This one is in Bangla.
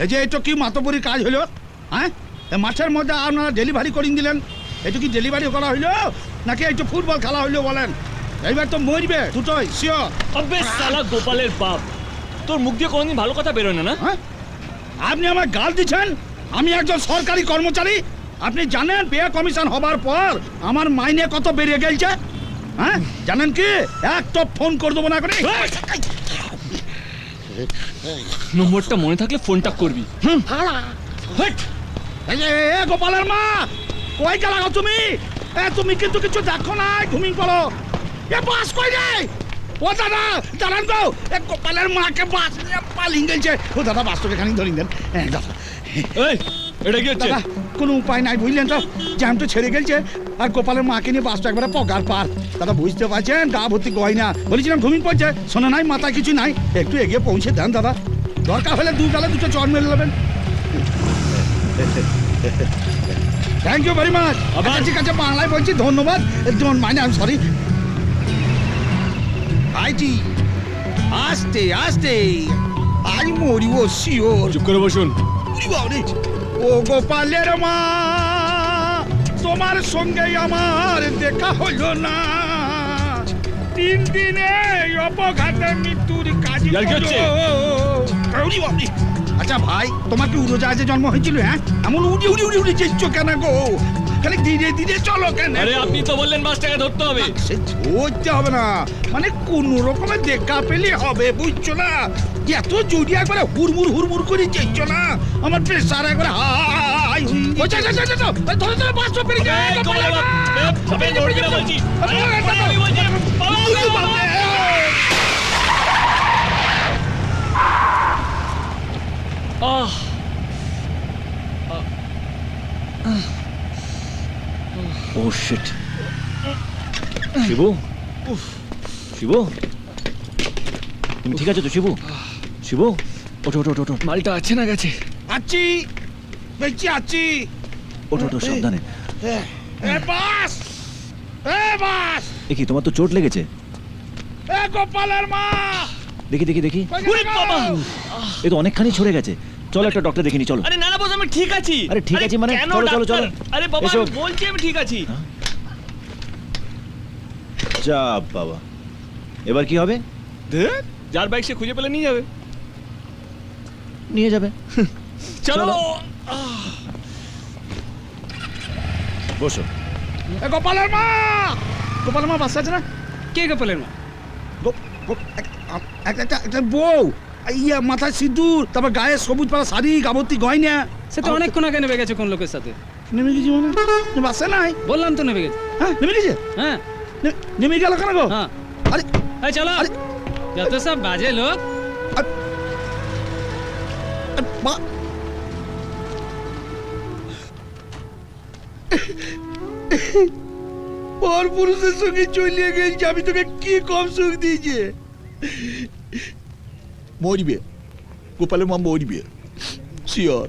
এই যে এটা কি মাতবরি কাজ হলো? হ্যাঁ, মাঠের মধ্যে আপনারা ডেলিভারি করে দিলেন, এটা কি ডেলিভারি করা হইলো নাকি একটু ফুটবল খেলা হইলো বলেন? এইবার তো মরবে দুটোই শিওর। আবে শালা গোপালের বাপ, তোর মুখ দিয়ে কোনোদিন ভালো কথা বেরোয় না না? হ্যাঁ, আপনি আমার গাল দিচ্ছেন? আমি একজন সরকারি কর্মচারী। আপনি জানেন পে কমিশন হবার পর আমার মাইনে কত বেড়ে গেছে? হ্যাঁ জানেন কি? একটা ফোন করে দেবো না করে। নম্বরটা মনে থাকলে ফোনটা করবি। গোপালের মা কই গেল তুমি? তুমি কিন্তু কিছু দেখো না, ঘুমিয়ে পড়ো। বাস কই যায়? ও দাদা দাঁড়ান তো, গোপালের মাকে বাস পালিয়ে গেছে। ও দাদা বাসটাকে খানি ধরিয়ে দেন দাদা। এই এটা কি হচ্ছে? দাদা কোনো উপায় নাই বুঝলেন তো, জ্যাম তো ছেড়ে গেছে আর গোপালের মাকে নিয়ে বাসটা একবারে পগার পার। দাদা বুঝতে পারছেন, গা ভর্তি গয়না। বলেছিলাম ঘুমিয়ে পড়ছে, শোনা নাই, মাথায় কিছু নাই। একটু এগিয়ে পৌঁছে দেন দাদা, দরকার হলে দু গালে দুটো চড় মেরে নেবেন। Thank you very much. ঠিক আছে, বাংলায় বলছি ধন্যবাদ। Don't mind, I am sorry. আইটি আস্তে আস্তে আই মরিব শিওর। চুপ করে বসুন। ও গোপালের মা, তোমার সঙ্গে আমার দেখা হলো না, 3 দিনে অপঘাতে মৃত্যুর কাজ। আচ্ছা ভাই, তোমার কি উড়োজাহাজে জন্ম হয়েছিল? হ্যাঁ, এমন উড়ি উড়ি উড়ি উড়ি যেচ্ছ কেন গো? খালি ধীরে ধীরে চলো কেন? আরে আপনি তো বললেন বাসটাকে ধরতে হবে। সে ধরতে হবে না, মানে কোন রকমের দেখা পেলে হবে, বুঝছো না? এত জড়িয়ে একবারে হুড়মুড় হুড়মুড় করে যেচ্ছ না, আমার প্রেসার একবারে হাই ধরে ধরে বাসটা পেরে যায়। ও শিট। শিবু, শিবু, তুমি ঠিক আছে তো? শিবু, শিবু, ওঠো ওঠো ওঠো। মালটা আছে না গেছে? আছি, বেঁচে আছি। ওঠো ওঠো সাবধানে। বাস, বাস। দেখি তোমার তো চোট লেগেছে। গোপালের মা, দেখি দেখি দেখি। এ তো অনেকখানি ছড়ে গেছে। চলো একটা ডক্টর দেখিনি চলো। আরে না না বস, আমি ঠিক আছি। আরে ঠিক আছে মানে চলো চলো চলো। আরে বাবা আমি বলছি আমি ঠিক আছি। যা বাবা, এবার কি হবে? যার বাইক সে খুঁজে পেলে নিয়ে যাবে। নিয়ে যাবে। চলো বসো। গোপালের মা, গোপালের মা বাসা আছে না? কে গোপালের মা? একটা বউ, ইয়া মাথায় সিঁদুর, তারপর গায়ে সবুজ পাড়া শাড়ি, গাবতী গয়না। সে তো অনেকক্ষণ আগে নেমে গেছে কোন লোকের সাথে। নেমে গেছি মানে? বাসা নাই? বললাম তো নেমে গেছে। হ্যাঁ নেমে গেছে। হ্যাঁ নেমে গেল কেন গো? হ্যাঁ আরে এই চলো, যত সব বাজে লোক। পর পুরুষের সঙ্গে চলিয়ে গেছি, আমি তোকে কি কম সুখ দিয়েছে? মরিবে, গোপালের মা মরিবে শিওর।